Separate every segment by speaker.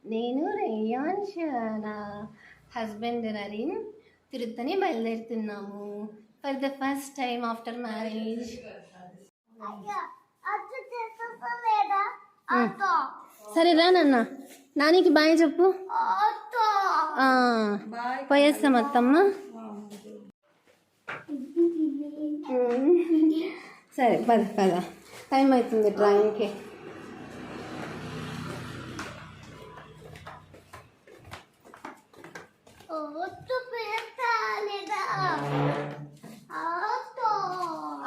Speaker 1: నేను రేయాన్ష్ నా హస్బెండ్ నరీన్ తిరుత్తని బయలుదేరుతున్నాము for the first time after marriage. సరే రా నాన్న, నానికి బాయ్ చెప్పు. పోయేస్తాం అత్తమ్మ. సరే పద పద, టైం అవుతుంది ట్రైన్కి.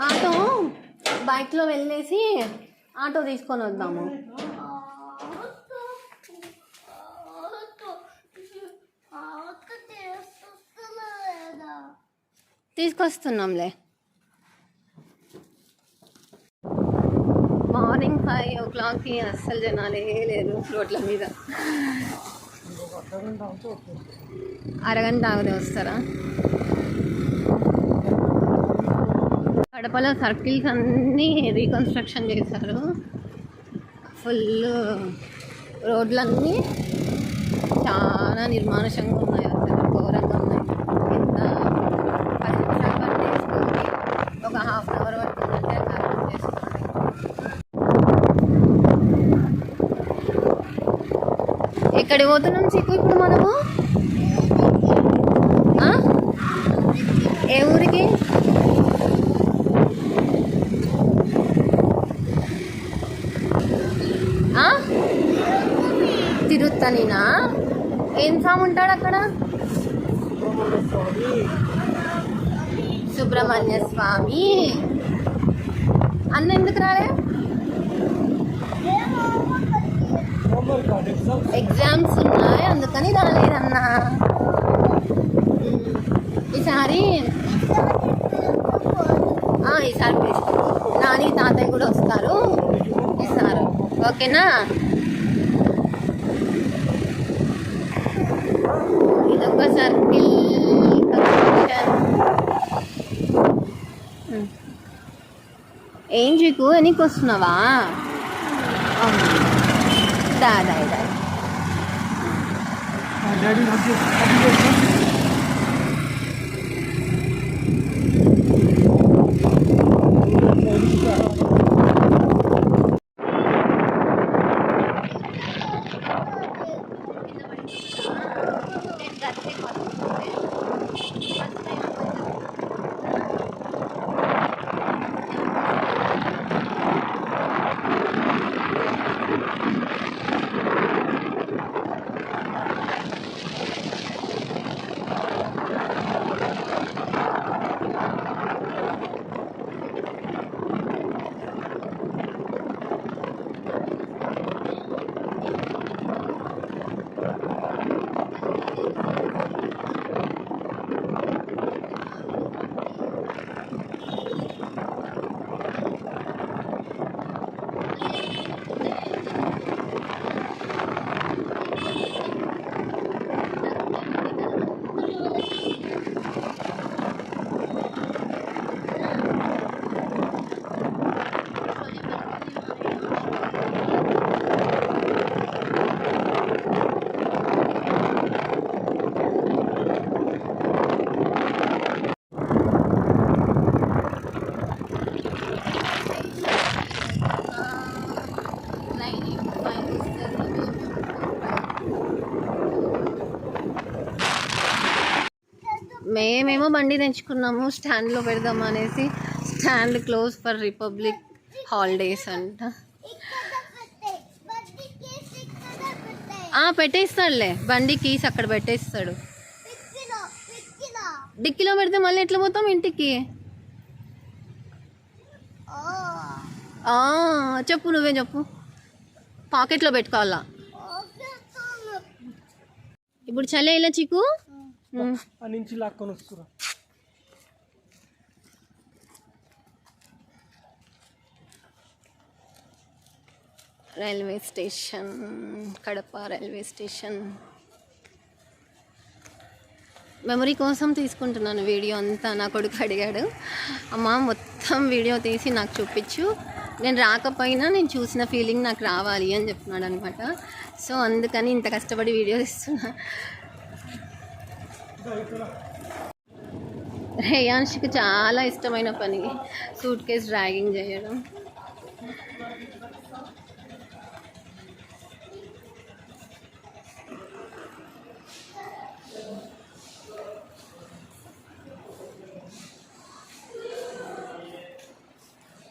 Speaker 1: ఆటో బైక్లో వెళ్ళేసి ఆటో తీసుకొని వద్దాము. తీసుకొస్తున్నాంలే. మార్నింగ్ 5 o'clockకి అస్సలు జనాలే లేరు రోడ్ల మీద. అరగంట ఆగితే వస్తారా? కడపలో సర్కిల్స్ అన్నీ రీకన్స్ట్రక్షన్ చేశారు. ఫుల్ రోడ్లన్నీ చాలా నిర్మానుషంగా ఉన్నాయి, అసలు ఘోరంగా ఉన్నాయి. ఎంత 10 నిమిషాలు పని చేసుకోవాలి, ఒక ½ an hour పడుతుందంటే అర్థం చేసుకోండి. ఎక్కడికి పోతున్నాం చిక్కు ఇప్పుడు మనము? ఏ ఊరికి? తిరుత్తనినా? ఏం స్వామి ఉంటాడు అక్కడ? సుబ్రహ్మణ్య స్వామి. అన్న ఎందుకు రాలే? ఎగ్జామ్స్ ఉన్నాయి అందుకని రాలేదన్నా. ఈసారి నాని తాతయ్య కూడా వస్తారు, ఇస్తారు. ఓకేనా? ఇదొక సర్కిల్. ఏం చీకు ఎనికి వస్తున్నావా? దాదా మేమేమో బండి తెచ్చుకున్నాము స్టాండ్లో పెడదాం అనేసి. Stand close for republic holidays అంట. పెట్టేస్తాడులే, బండి కీస్ అక్కడ పెట్టేస్తాడు. డిక్కీలో పెడితే మళ్ళీ ఎట్లా పోతాం ఇంటికి? చెప్పు, నువ్వే చెప్పు. పాకెట్లో పెట్టుకోవాలా? ఇప్పుడు చలే ఇలా చిక్కు
Speaker 2: నుంచి లాక్కొని వస్తున్నా.
Speaker 1: Railway station, Kadapa railway station. Memory కోసం తీసుకుంటున్నాను వీడియో అంతా. నా కొడుకు అడిగాడు, అమ్మ మొత్తం వీడియో తీసి నాకు చూపించు, నేను రాకపోయినా నేను చూసిన ఫీలింగ్ నాకు రావాలి అని చెప్తున్నాడు అనమాట. సో అందుకని ఇంత కష్టపడి వీడియో ఇస్తున్నా. రేయాన్ష్కి చాలా ఇష్టమైన పని సూట్ కేస్ డ్రాగింగ్ చేయడం.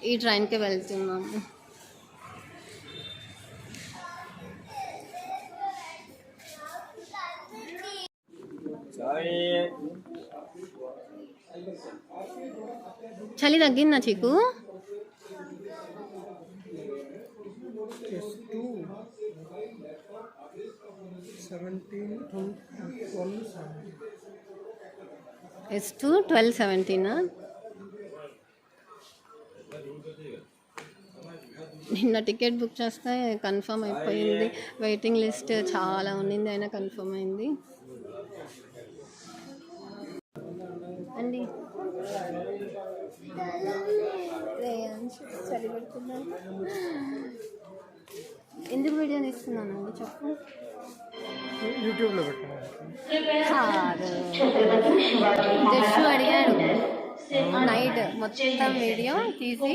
Speaker 1: ఈ ట్రైన్కి వెళ్తున్నాము. చలి తగ్గిందా చీకు? S2 12-17. నిన్న టికెట్ బుక్ చేస్తే కన్ఫర్మ్ అయిపోయింది. వెయిటింగ్ లిస్ట్ చాలా ఉన్నింది, అయినా కన్ఫర్మ్ అయింది అండి. చలి పెడుతున్నాను. ఎందుకు వీడియో తీస్తున్నానండి చెప్పు?
Speaker 2: యూట్యూబ్లో పెట్టాను.
Speaker 1: జస్సు అడిగాడు నైట్ మొత్తం వీడియో తీసి,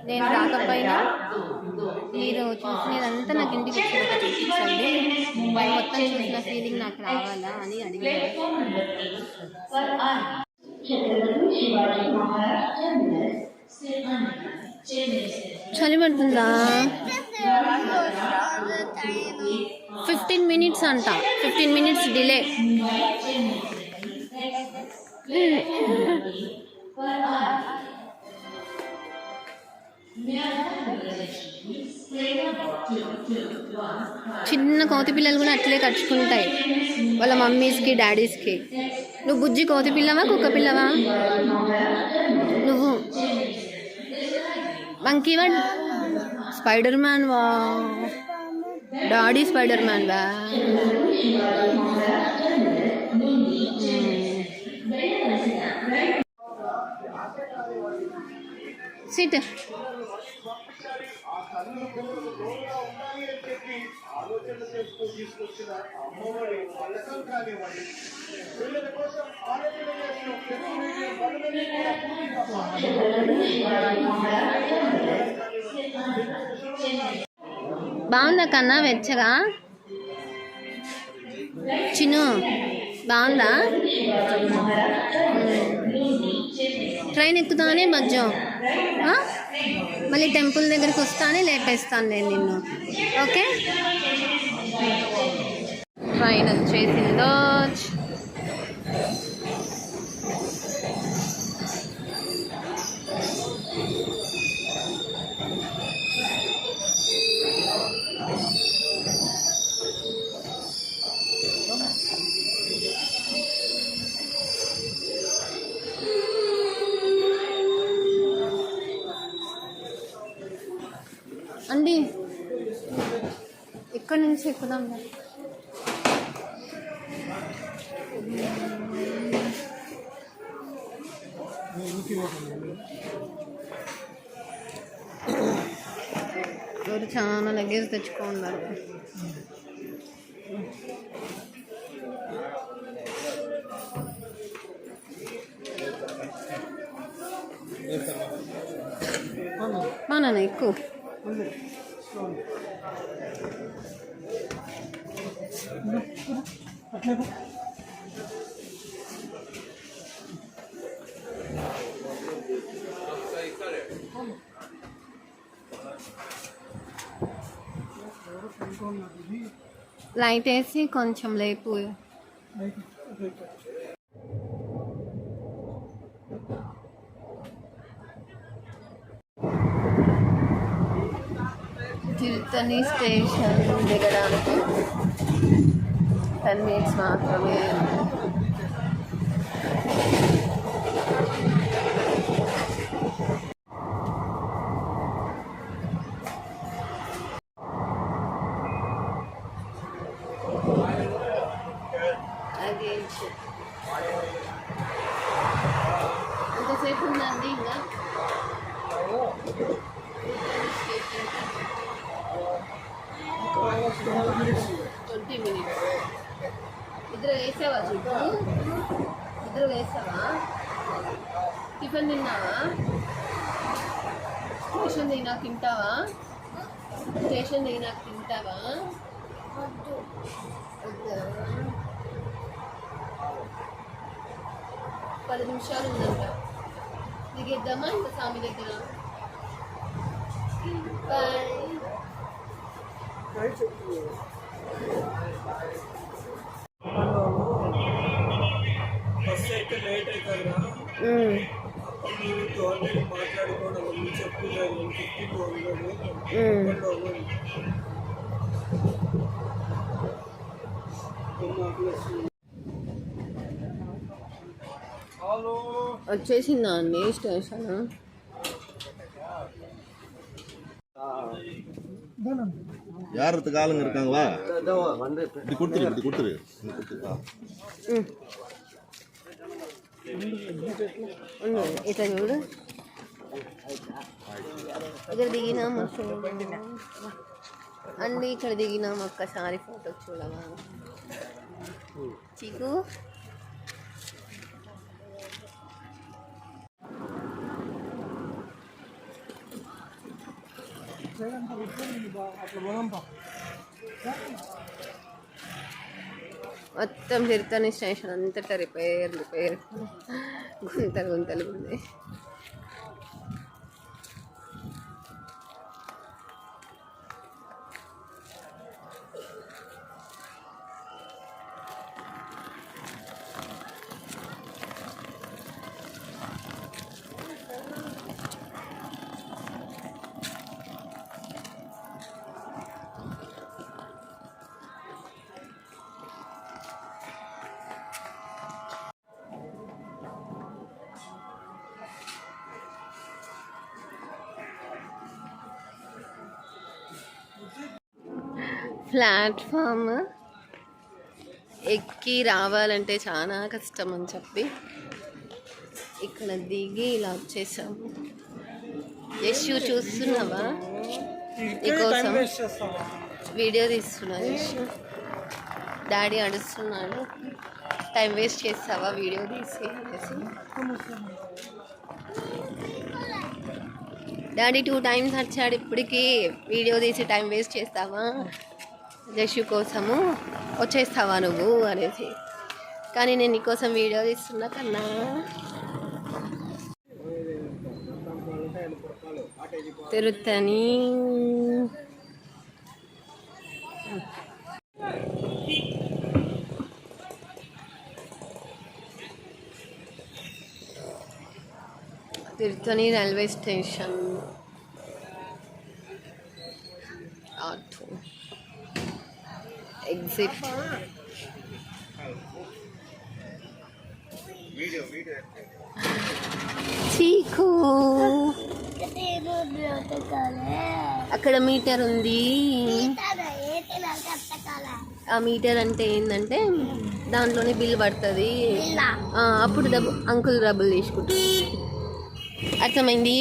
Speaker 1: నేను రాకపోయినా మీరు చూసినదంతా నాకు ఇంటికి చూపించండి, మొత్తం చూసిన ఫీలింగ్ నాకు రావాలా అని అడిగాడు. చలి పడుతుందా? 15 minutes అంట. 15 minutes డిలే. చిన్న కోతి పిల్లలు కూడా అట్లే కట్టుకుంటాయి వాళ్ళ మమ్మీస్కి డాడీస్కి. నువ్వు బుజ్జి కోతి పిల్లవా కుక్క పిల్లవా? నువ్వు మంకీవా స్పైడర్ మ్యాన్ వా? డాడీ స్పైడర్ మ్యాన్ వా? సిట్. బాగుందా కన్నా వెచ్చగా? చిన్ను బాగుందా? ట్రైన్ ఎక్కుతానే మధ్యం మళ్ళీ టెంపుల్ దగ్గరికి వస్తానే లేపేస్తాను నేను నిన్ను. ఓకే, ట్రైన్ వచ్చేసిందో. అండి ఇక్కడ నుంచి ఎక్కుదాం. ఎవరు చాలా లగేజ్ తెచ్చుకున్నారు. నాన్న ఎక్కువ లైట్ వేసి కొంచెం లేపు. తిరుత్తని స్టేషన్ దిగడానికి 10 minutes మాత్రమే. ఎంతసేపు ఉందండి ఇంకా? 20 minutes. ఇద్దరు వేసావా చూపు? ఇద్దరు వేసావా? టిఫిన్ తిన్నావా? స్టేషన్ దిగినాక తింటావా? స్టేషన్ దిగినాక తింటావా? 10 నిమిషాలు ఉందంట. దిగేద్దామా ఇంకా స్వామి దగ్గర? బాయ్.
Speaker 2: బస్సు అయితే లేట్ అవుతుందా మాట్లాడుకోవడం చెప్తున్నారు 50
Speaker 1: వచ్చేసిందా అండి స్టేషన్?
Speaker 3: யாருக்கு ஆளுங்க இருக்காங்களா? இப்படி கொடுத்துரு
Speaker 1: ఇట్లా చూడు. ఇక్కడ దిగినాం అండి, ఇక్కడ దిగినాం. ఒక్కసారి ఫోటో చూడవా చీకు? మొత్తం తిరుత్తని స్టేషన్ అంతటా రిపేర్ గుంతలు ఉంది. ప్లాట్ఫామ్ ఎక్కి రావాలంటే చాలా కష్టం అని చెప్పి ఇక్కడ దిగి ఇలా వచ్చేసాము. యశు చూస్తున్నావా? నీకోసం వీడియో తీస్తున్నా. యశు డాడీ అడుస్తున్నాడు, టైం వేస్ట్ చేస్తావా వీడియో తీసి? డాడీ 2 times వచ్చాడు ఇప్పటికి, వీడియో తీసి టైం వేస్ట్ చేస్తావా? యశు కోసము వచ్చేస్తావా నువ్వు అనేసి. కానీ నేను నీకోసం వీడియో తీస్తున్నా కన్నా. Tiruttani railway station. Auto exit. చీకు అక్కడ మీటర్ ఉంది. ఆ మీటర్ అంటే ఏంటంటే దాంట్లోనే బిల్ పడుతుంది. అప్పుడు అంకుల్ డబ్బులు తీసుకుంటారు. అర్థమైంది?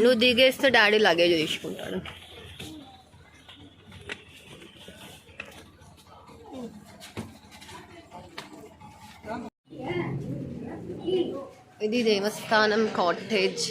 Speaker 1: నువ్వు దిగేస్తే డాడీ లగేజ్ తీసుకుంటాడు. ఇది దేవస్థానం cottage.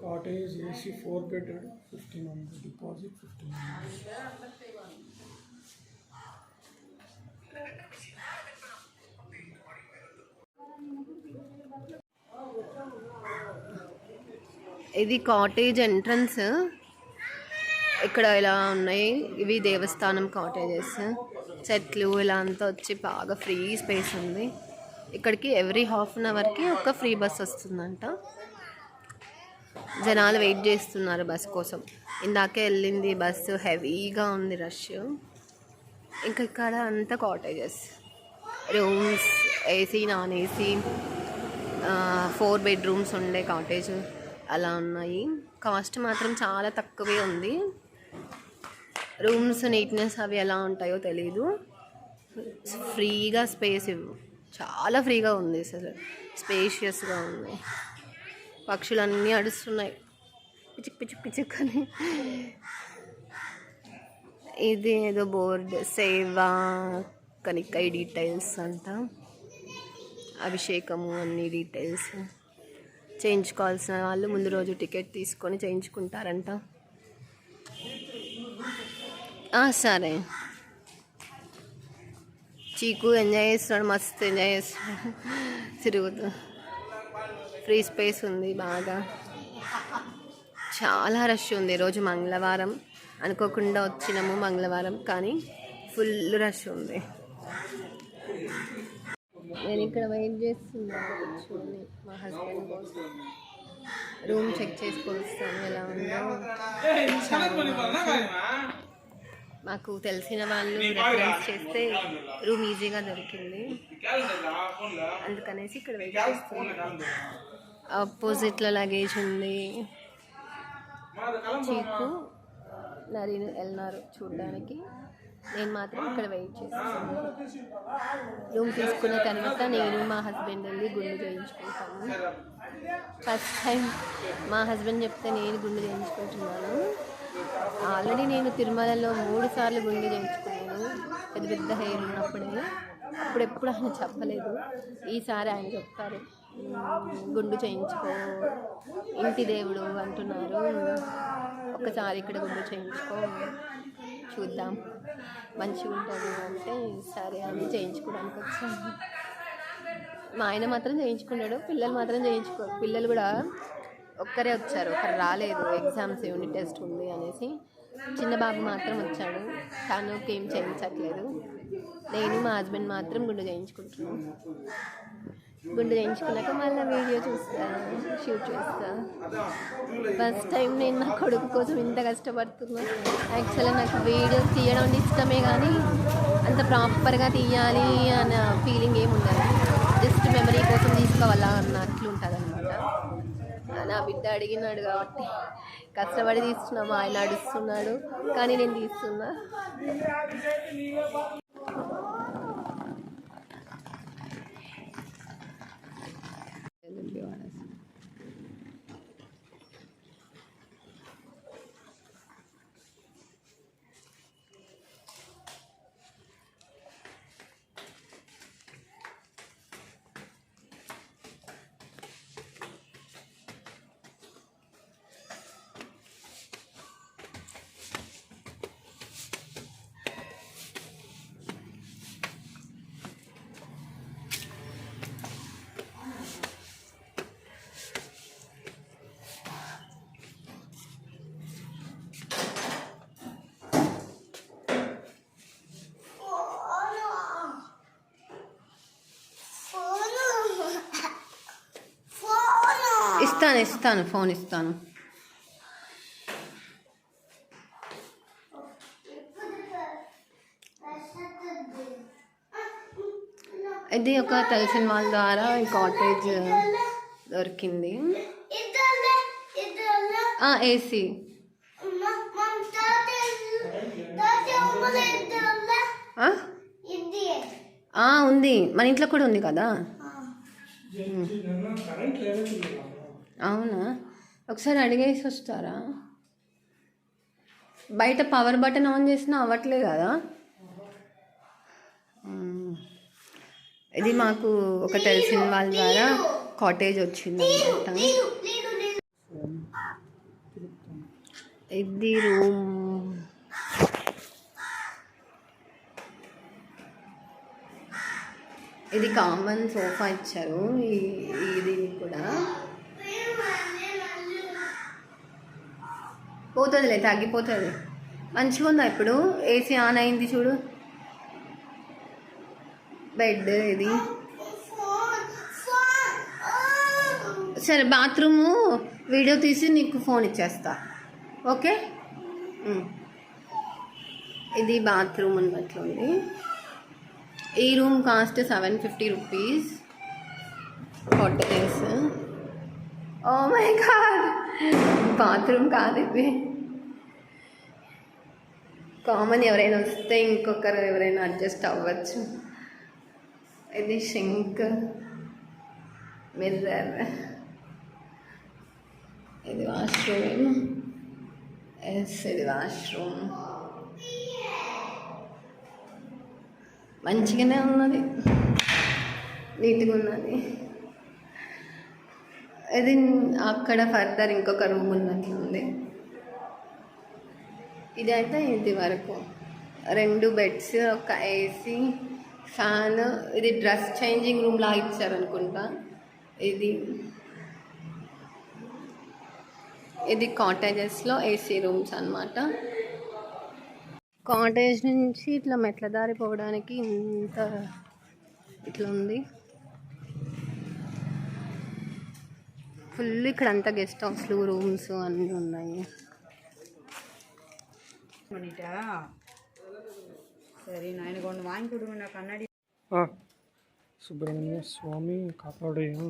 Speaker 2: Cottage AC 4-bedroom, 1500 deposit, 1500.
Speaker 1: ఇది కాటేజ్ ఎంట్రన్స్. ఇక్కడ ఇలా ఉన్నాయి, ఇవి దేవస్థానం కాటేజెస్. చెట్లు ఇలా అంతా వచ్చి బాగా ఫ్రీ స్పేస్ ఉంది. ఇక్కడికి ఎవ్రీ ½ ఒక ఫ్రీ బస్ వస్తుందంట. జనాలు వెయిట్ చేస్తున్నారు బస్ కోసం. ఇందాకే వెళ్ళింది బస్సు, హెవీగా ఉంది రష్. ఇంకా ఇక్కడ అంతా cottages, rooms, AC non AC, 4 bedrooms ఉండే కాటేజ్ అలా ఉన్నాయి. కాస్ట్ మాత్రం చాలా తక్కువే ఉంది. రూమ్స్ నీట్నెస్ అవి ఎలా ఉంటాయో తెలీదు. ఫ్రీగా స్పేస్ చాలా ఫ్రీగా ఉంది, అసలు స్పేషియస్గా ఉంది. పక్షులన్నీ అడుస్తున్నాయి పిచ్చుక్ పిచ్చుక్ పిచ్చుక్ అని. ఇది ఏదో బోర్డు, సేవా కనికై డీటెయిల్స్ అంట, అభిషేకము అన్ని డీటెయిల్స్. చేయించుకోవాల్సిన వాళ్ళు ముందు రోజు టికెట్ తీసుకొని చేయించుకుంటారంట. సరే, చీకు ఎంజాయ్ చేస్తున్నాడు, మస్తు ఎంజాయ్ చేస్తున్నాడు తిరుగుతూ. ఫ్రీ స్పేస్ ఉంది బాగా. చాలా రష్ ఉంది. ఈరోజు మంగళవారం, అనుకోకుండా వచ్చినాము మంగళవారం, కానీ ఫుల్ రష్ ఉంది. నేను ఇక్కడ వెయిట్ చేస్తున్నాను కూర్చొని మా హస్బెండ్ కోసం. రూమ్ చెక్ చేసుకొని వస్తాను ఎలా ఉందో. మాకు తెలిసిన వాళ్ళు రెఫరెన్స్ చేస్తే రూమ్ ఈజీగా దొరికింది, అందుకనేసి ఇక్కడ వెయిట్ చేస్తున్నాను. ఆపోజిట్లో లగేజ్ ఉంది. చీకు నరీను వెళ్ళినారు చూడడానికి, నేను మాత్రం ఇక్కడ వెయిట్ చేస్తాను. రూమ్ తీసుకున్న తర్వాత నేను మా హస్బెండ్ వెళ్ళి గుండు చేయించుకుంటాము. ఫస్ట్ టైం మా హస్బెండ్ చెప్తే నేను గుండు చేయించుకుంటున్నాను. ఆల్రెడీ నేను తిరుమలలో 3 సార్లు గుండు చేయించుకున్నాను, పెద్ద పెద్ద హెయిర్ ఉన్నప్పుడే. అప్పుడెప్పుడు ఆయన చెప్పలేదు, ఈసారి ఆయన చెప్తారు గుండు చేయించుకో, ఇంటి దేవుడు అంటున్నారు, ఒక్కసారి ఇక్కడ గుండు చేయించుకో చూద్దాం మంచిగా ఉంటుంది అంటే సరే అని చేయించుకోవడానికి వచ్చాను. మా ఆయన మాత్రం చేయించుకున్నాడు, పిల్లలు మాత్రం పిల్లలు కూడా ఒక్కరే వచ్చారు, ఒకరు రాలేదు, ఎగ్జామ్స్ యూనిట్ టెస్ట్ ఉంది అనేసి. చిన్న బాబు మాత్రం వచ్చాడు, తనకి ఏం చేయించట్లేదు. నేను మా హస్బెండ్ మాత్రం గుండు చేయించుకుంటున్నాను. గుండు చేయించుకున్నాక మళ్ళీ వీడియో షూట్ చేస్తాను. ఫస్ట్ టైం నేను నా కొడుకు కోసం ఇంత కష్టపడుతున్నాను. యాక్చువల్గా నాకు వీడియోస్ తీయడం ఇష్టమే, కానీ అంత ప్రాపర్గా తీయాలి అన్న ఫీలింగ్ ఏమి ఉండదు. జస్ట్ మెమరీ కోసం తీసుకోవాలా అన్నట్లు ఉంటుంది అనమాట. నా బిడ్డ అడిగినాడు కాబట్టి కష్టపడి తీస్తున్నాము. ఆయన అడుస్తున్నాడు కానీ నేను తీస్తున్నా. ఇస్తాను ఫోన్ ఇస్తాను. ఇది ఒక తెలిసిన వాళ్ళ ద్వారా ఈ కాటేజ్ దొరికింది. ఏసీ ఉంది, మన ఇంట్లో కూడా ఉంది కదా. అవునా, ఒకసారి అడిగేసి వస్తారా? బయట పవర్ బటన్ ఆన్ చేసినా అవ్వట్లే కదా. ఇది మాకు ఒక తెలిసిన వాళ్ళ ద్వారా కాటేజ్ వచ్చింది అనమాట. ఇది రూమ్. ఇది కామన్ సోఫా ఇచ్చారు. ఇది కూడా పోతుందిలే, తగ్గిపోతుంది. మంచిగా ఉందా ఇప్పుడు? ఏసీ ఆన్ అయింది చూడు. బెడ్ ఇది. సరే, బాత్రూము వీడియో తీసి నీకు ఫోన్ ఇచ్చేస్తా, ఓకే? ఇది బాత్రూమ్ ఉన్నట్లుంది. ఈ room cost 750 rupees, hot days. Oh my god, bathroom కాదు ఇది. కామన్, ఎవరైనా వస్తే ఇంకొకరు ఎవరైనా అడ్జస్ట్ అవ్వచ్చు. ఇది షింక్, మిర్రర్. ఇది వాష్రూమ్. ఎస్, ఇది వాష్రూమ్. మంచిగానే ఉన్నది, నీట్గా ఉన్నది. ఇది అక్కడ ఫర్దర్ ఇంకొక రూమ్ ఉన్నట్లుంది. ఇదైతే ఇది వరకు 2 బెడ్స్, ఒక ఏసీ, ఫ్యాన్. ఇది డ్రెస్ చేంజింగ్ రూమ్లా ఇచ్చారనుకుంటా. ఇది కాటేజెస్లో ఏసీ రూమ్స్ అన్నమాట. కాటేజ్ నుంచి ఇట్లా మెట్ల దారి పోవడానికి ఇంత ఇట్లా ఉంది. ఫుల్ ఇక్కడ అంతా గెస్ట్ హౌస్లు, రూమ్స్ అన్నీ ఉన్నాయి.
Speaker 4: సరే నాయన కొండ వాంగి కొడుకున్నా కన్నడి.
Speaker 2: సుబ్రహ్మణ్య స్వామి కాపాడేయం.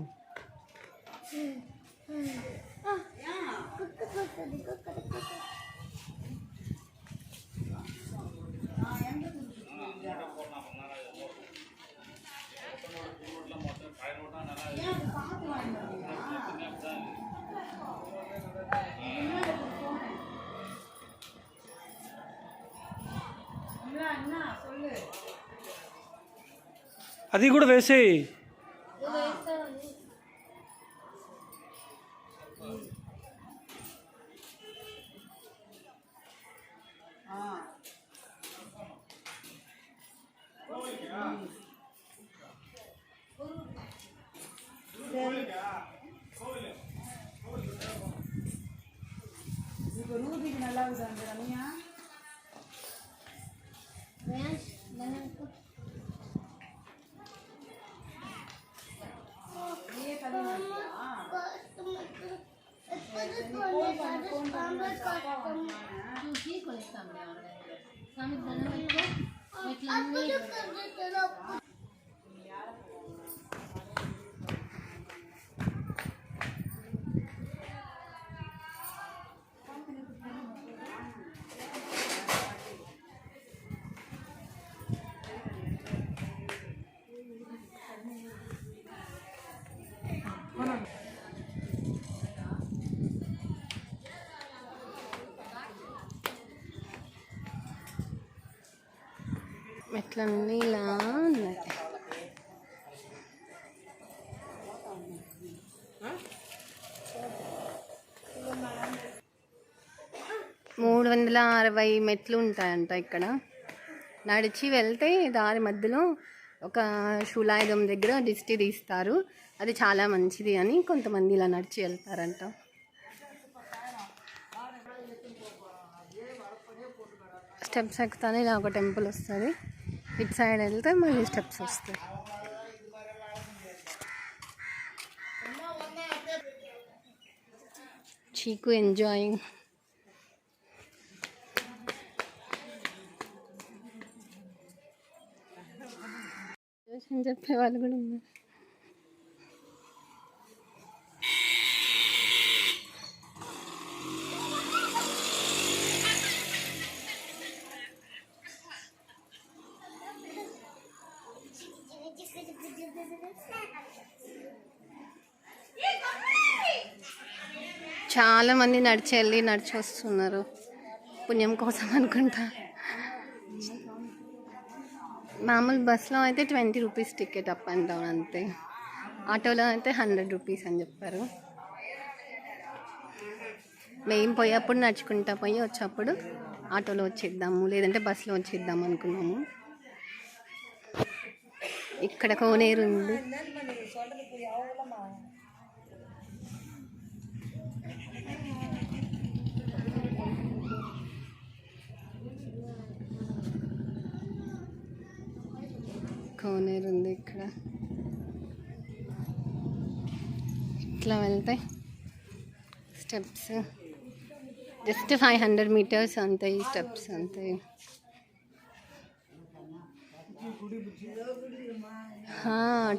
Speaker 2: అది కూడా వేసేయి.
Speaker 1: మెట్లన్నీ ఇలా ఉన్నాయి. 360 మెట్లు ఉంటాయంట ఇక్కడ. నడిచి వెళ్తే దారి మధ్యలో ఒక శూలాయుధం దగ్గర దిష్టి తీస్తారు. అది చాలా మంచిది అని కొంతమంది ఇలా నడిచి వెళ్తారంట. స్టెప్స్ ఎక్కుతానే ఇలా ఒక టెంపుల్ వస్తుంది. ఇటు సైడ్ వెళ్తే మళ్ళీ స్టెప్స్ వస్తాయి. చీకు ఎంజాయింగ్. చెప్పే వాళ్ళు కూడా ఉన్నారు. చాలా మంది నడిచి వస్తున్నారు పుణ్యం కోసం అనుకుంటా. మామూలు బస్లో అయితే 20 rupees ticket up and down అంతే. ఆటోలో అయితే 100 రూపీస్ అని చెప్పారు. మేము పోయేప్పుడు నడుచుకుంటా పోయి వచ్చేప్పుడు ఆటోలో వచ్చేద్దాము, లేదంటే బస్సులో వచ్చేద్దాము అనుకున్నాము. ఇక్కడ కోనేరు ఉంది. కోనేరు ఉంది ఇక్కడ. ఇట్లా వెళ్తే స్టెప్స్ జస్ట్ 500 మీటర్స్ అంతే. ఈ స్టెప్స్ అంతే.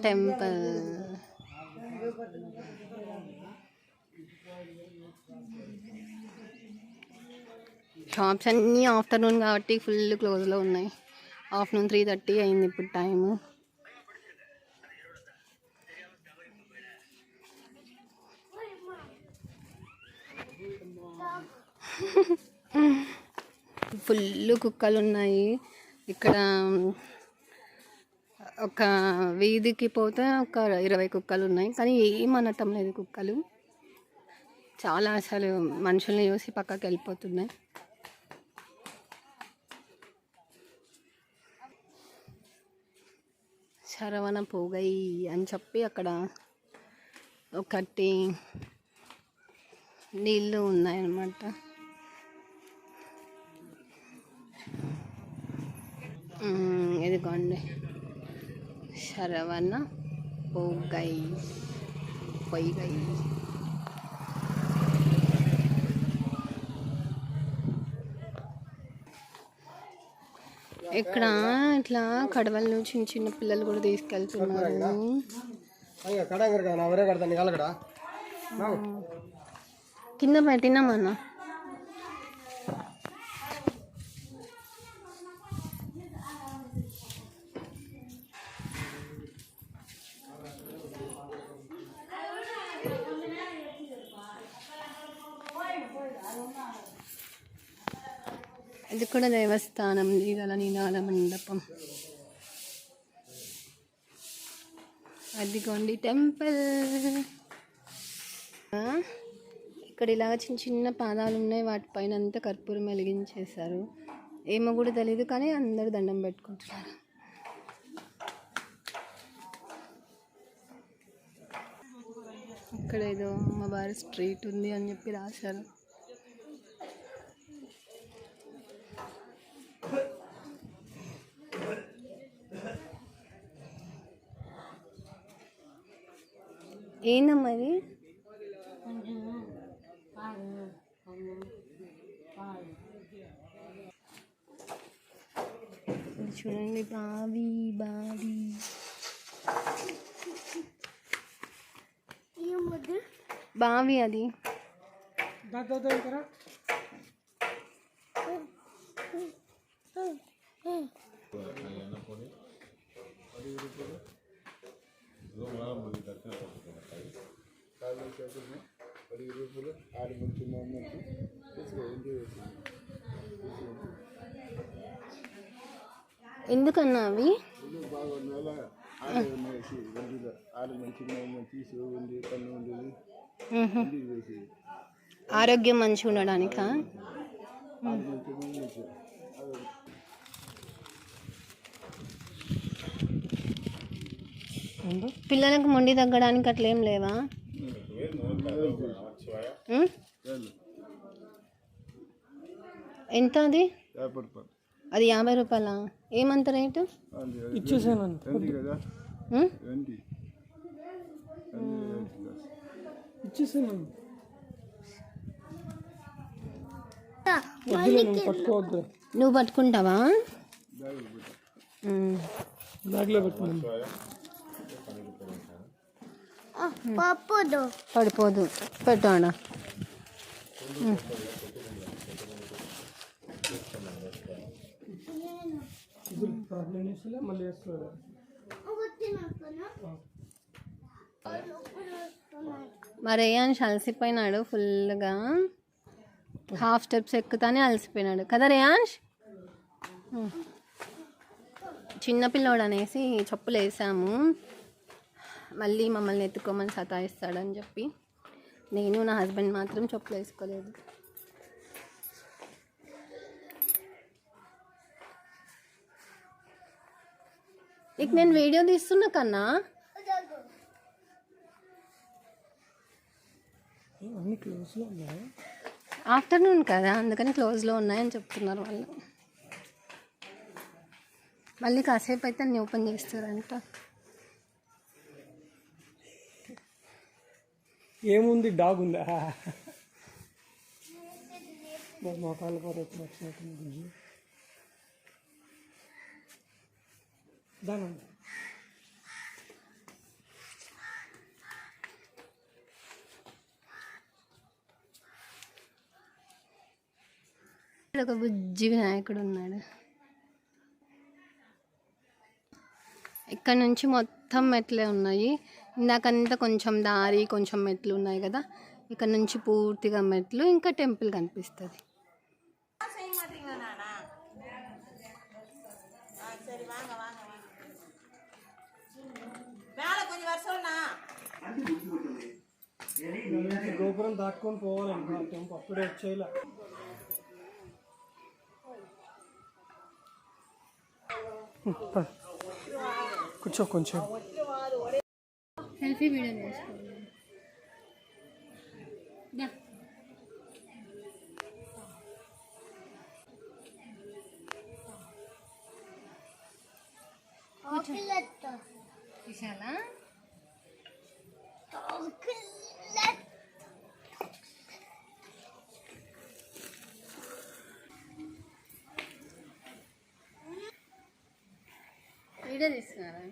Speaker 1: టెంపుల్ షాప్స్ అన్నీ ఆఫ్టర్నూన్ కాబట్టి ఫుల్ క్లోజ్లో ఉన్నాయి. ఆఫ్టర్నూన్ 3:30 అయింది ఇప్పుడు టైము. ఫుల్ కుక్కలు ఉన్నాయి ఇక్కడ. ఒక వీధికి పోతే ఒక 20 కుక్కలు ఉన్నాయి, కానీ ఏమనటం లేదు కుక్కలు. చాలా అసలు మనుషుల్ని చూసి పక్కకి వెళ్ళిపోతున్నాయి. శరవణ పోగై అని చెప్పి అక్కడ ఒకటి నీళ్ళు ఉన్నాయన్నమాట. ఇదిగోండి శరవణ పోగై పొయ్యి. ఇక్కడ ఇట్లా కడవలు చిన్న చిన్న పిల్లలు కూడా తీసుకెళ్తున్నారు. కింద పెట్టినామన్నా. ఇది కూడా దేవస్థానం, నీల నీలాల మండపం. అదిగోండి టెంపుల్. ఇక్కడ ఇలాగ చిన్న చిన్న పాదాలు ఉన్నాయి, వాటిపైన అంతా కర్పూరం వెలిగించేశారు. ఏమో కూడా తెలీదు, కానీ అందరూ దండం పెట్టుకుంటున్నారు. ఇక్కడ ఏదో అమ్మవారి స్ట్రీట్ ఉంది అని చెప్పి రాశారు. ఏందమ్మా ఇది? చూడండి బావి బావి అది. ఎందుకన్నా అవి? ఆరోగ్యం మంచిగా ఉండడానికా? పిల్లలకు మొండి తగ్గడానికి అట్లేం లేవా? ఎంత అది? అది 50 రూపాయలా? ఏమంత రేటు?
Speaker 2: ఇచ్చేసాను.
Speaker 1: నువ్వు పట్టుకుంటావా?
Speaker 2: బ్యాగ్లో పెట్టుకున్నాను.
Speaker 1: పడిపోదు, పెట్టాడా? మరి రేయాన్స్ అలసిపోయినాడు ఫుల్గా. హాఫ్ స్టెప్స్ ఎక్కుతానే అలసిపోయినాడు కదా రేయాన్స్? చిన్నపిల్లోడు అనేసి చెప్పులు వేసాము, మళ్ళీ మమ్మల్ని ఎత్తుకోమని సతాయిస్తాడని చెప్పి నేను నా హస్బెండ్ మాత్రం చెప్పులు వేసుకోలేదు. ఇక నేను వీడియో తీస్తున్నా కన్నా. ఆఫ్టర్నూన్ కదా, అందుకని క్లోజ్లో ఉన్నాయని చెప్తున్నారు వాళ్ళు. మళ్ళీ కాసేపు అయితే అన్నీ ఓపెన్ చేస్తారంట.
Speaker 2: ఏముంది, డాగ్ ఉందా? మా కాళ్ళ పార ఎప్పుడు వచ్చినట్టు దాని
Speaker 1: ఇక్కడ ఒక బుజ్జి వినాయకుడు ఉన్నాడు. ఇక్కడ నుంచి మొత్తం మెట్లే ఉన్నాయి. ఇందాకంతా కొంచెం దారి, కొంచెం మెట్లు ఉన్నాయి కదా. ఇక్కడ నుంచి పూర్తిగా మెట్లు, ఇంకా టెంపుల్ కనిపిస్తుంది.
Speaker 2: గోపురం దాటుకొని పోవాలండి. టెంపుల్ అప్పుడే వచ్చేలా. కూర్చో కొంచెం.
Speaker 1: సెల్ఫీ వీడియో చేసుకోవాలి. విశాల వీడియో తీస్తున్నారా?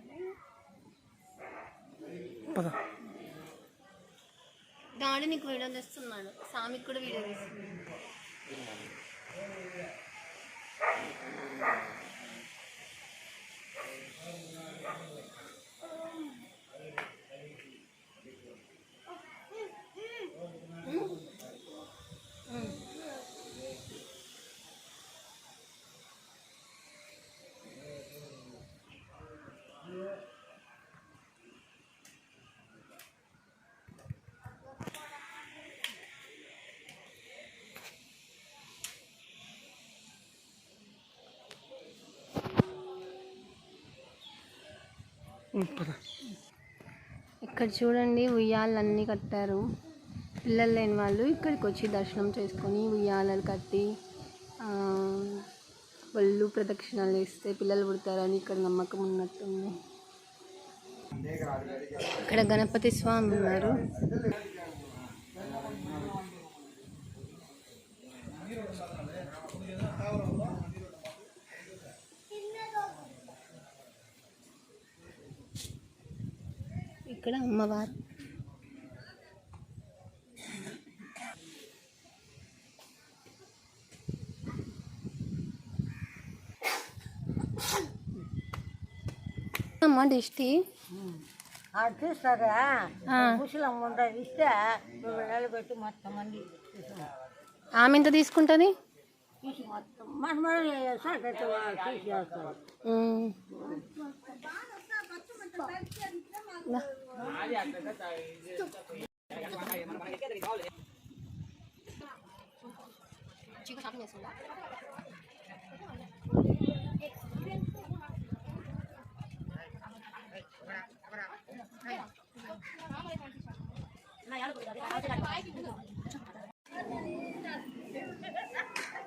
Speaker 1: డాడీ నీకు వీడియో తీస్తున్నాడు, సామికి కూడా వీడియో తీస్తున్నాడు. ఇక్కడ చూడండి, ఉయ్యాలన్నీ కట్టారు. పిల్లలు లేని వాళ్ళు ఇక్కడికి వచ్చి దర్శనం చేసుకొని ఉయ్యాలలు కట్టి వాళ్ళు ప్రదక్షిణాలు వేస్తే పిల్లలు పుడతారని ఇక్కడ నమ్మకం ఉన్నట్టుంది. ఇక్కడ గణపతి స్వామి ఉన్నారు. ఇక్కడ అమ్మవారు. అమ్మ దిష్టి
Speaker 5: చూస్తారా? ముసలమ్మ ఉండదు ఇస్తే 2 నెలలు పెట్టి మొత్తం మంది
Speaker 1: ఆమె ఎంత తీసుకుంటుంది?
Speaker 5: తీసి మొత్తం మన తీసి చేస్తారు.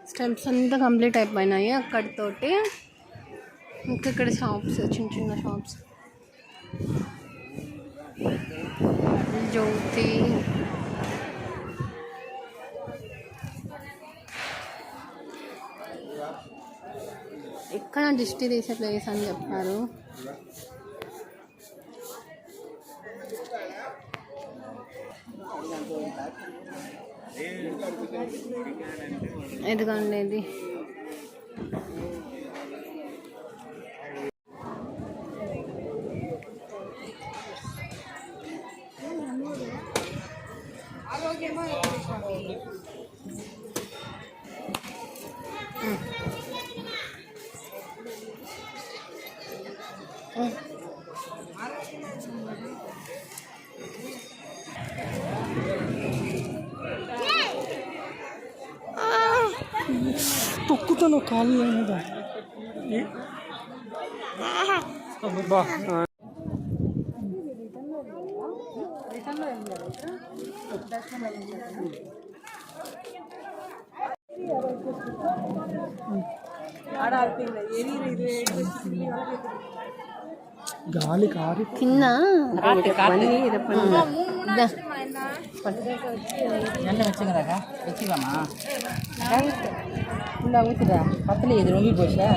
Speaker 1: స్టెప్స్ అంతా కంప్లీట్ అయిపోయినాయి అక్కడితోటి. ఇంకా ఇక్కడ షాప్స్, చిన్న చిన్న షాప్స్. జ్యోతి, ఇక్కడ దిష్టి తీసే ప్లేస్ అని చెప్పారు. ఎదుగండి ఇది.
Speaker 2: తొక్కుతాను కాళ్ళు లేదా? గాలి కారి
Speaker 1: కింద
Speaker 6: எண்ணெய் வச்சுக்கிறக்கா வச்சுக்கலாமா ஃபுல்லாக ஊற்றுதா பத்தல இது ரொம்ப போச்சா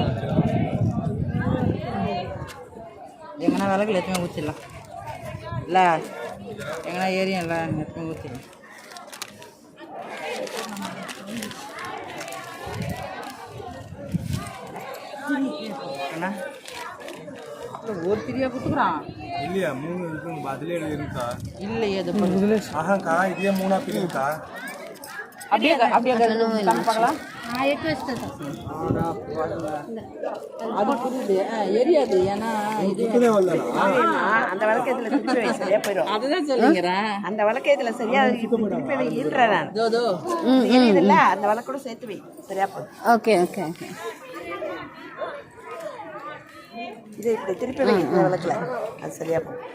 Speaker 6: எங்கன்னா விளக்குல எத்தனை ஊற்றிடலாம் இல்லை எங்கன்னா ஏரியும் இல்லை எத்தனை ஊற்றிடலாம் அண்ணா ஒரு திரியா கொடுத்துக்குறான்
Speaker 2: இல்லையா 3 இருக்கும் பதிலே இருக்கா
Speaker 6: இல்லையே அது
Speaker 2: ஆஹாக்கா இதே 3ஆ பிரிக்கா
Speaker 6: அப்படியே அப்படியே பார்க்கலாம் அது புரியுது எரியாது ஏன்னா இது
Speaker 5: அந்த வழக்கத்துல திருப்பி வை, சரியா போயிடும்.
Speaker 6: அதுதான் சொல்லுங்கிறேன்
Speaker 5: அந்த வழக்கத்துல சரியா திருப்பி வை, ஈன்றேன் நான்.
Speaker 6: தோ
Speaker 5: தெரியுதுல்ல, அந்த வழக்கோட சேர்த்து வை, சரியா போயிடும்.
Speaker 1: ஓகே ஓகே ஓகே
Speaker 5: இதை இப்படி திருப்பி வை இந்த வழக்குல, அது சரியா போகும்.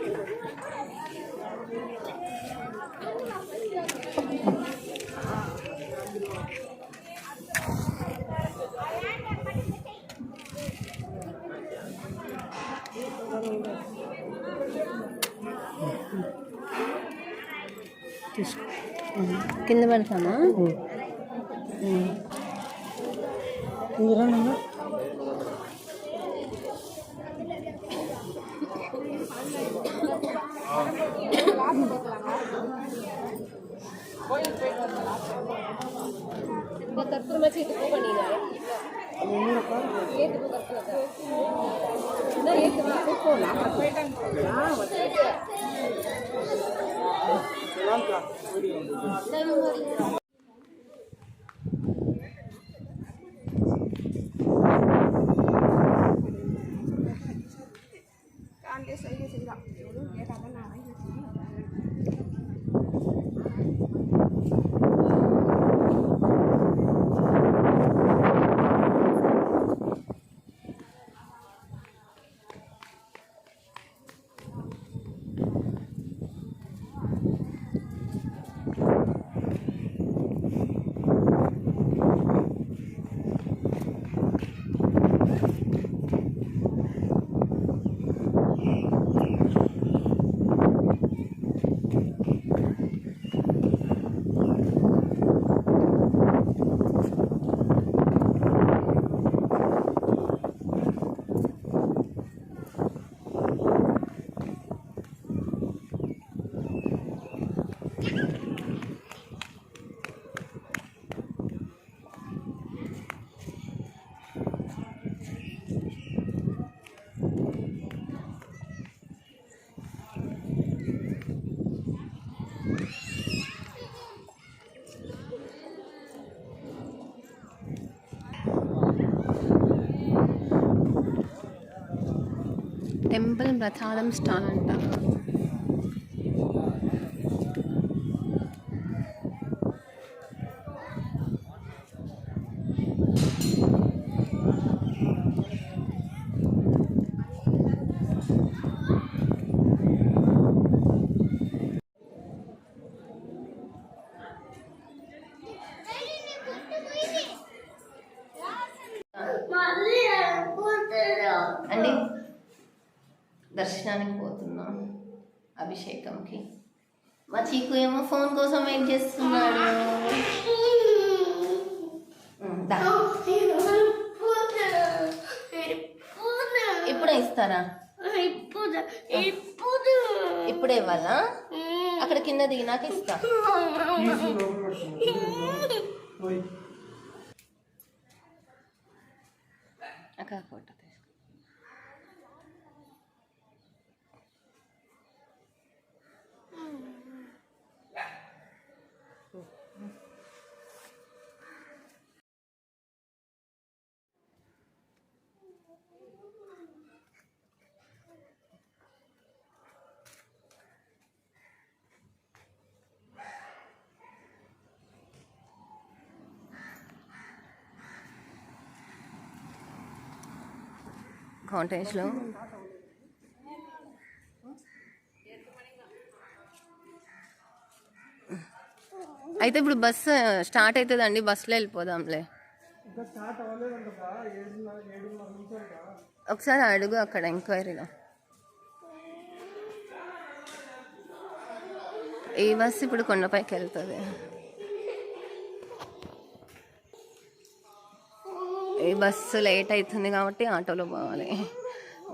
Speaker 1: కింద పెడతామా టెంపుల్ ప్రసాదం స్టాల్ అంట. అండి దర్శనానికి పోతున్నాం అభిషేకంకి. మా చీకు ఏమో ఫోన్ కోసం వెయిట్ చేస్తున్నాడు. దా. ఇప్పుడే ఇస్తారా? ఇప్పుడే ఇవ్వాలా? అక్కడ కింద దిగినాక ఇస్తా. అక్కడ ఫోటో తీసుకో. కాంటేజ్లో అయితే ఇప్పుడు బస్సు స్టార్ట్ అవుతుందండి, బస్సులో వెళ్ళిపోదాంలే. ఒకసారి అడుగు అక్కడ ఎంక్వైరీలో. ఈ బస్సు ఇప్పుడు కొండపైకి వెళ్తుంది. ఈ బస్సు లేట్ అవుతుంది కాబట్టి ఆటోలో పోవాలి.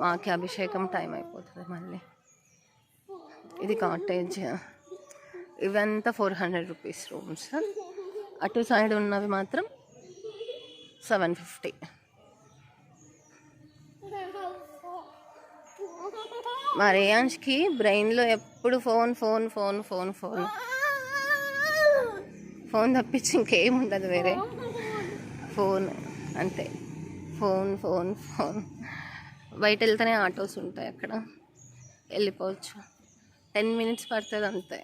Speaker 1: మాకి అభిషేకం టైం అయిపోతుంది మళ్ళీ. ఇది కాటేజ్. ఇవంతా 400 రూపీస్ రూమ్స్. అటు సైడ్ ఉన్నవి మాత్రం 750. మా రేయాన్ష్కి బ్రెయిన్లో ఎప్పుడు phone phone phone phone phone phone తప్పించి ఇంకేం ఉండదు వేరే. ఫోన్ అంతే, ఫోన్ ఫోన్ ఫోన్. బయట వెళ్తేనే ఆటోస్ ఉంటాయి, అక్కడ వెళ్ళిపోవచ్చు. 10 minutes పడుతుంది అంతే.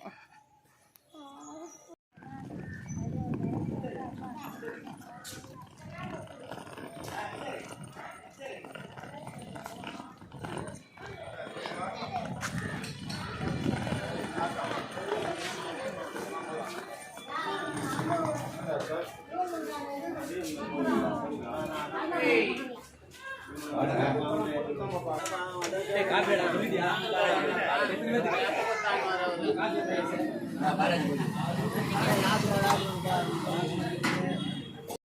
Speaker 6: కాఫీ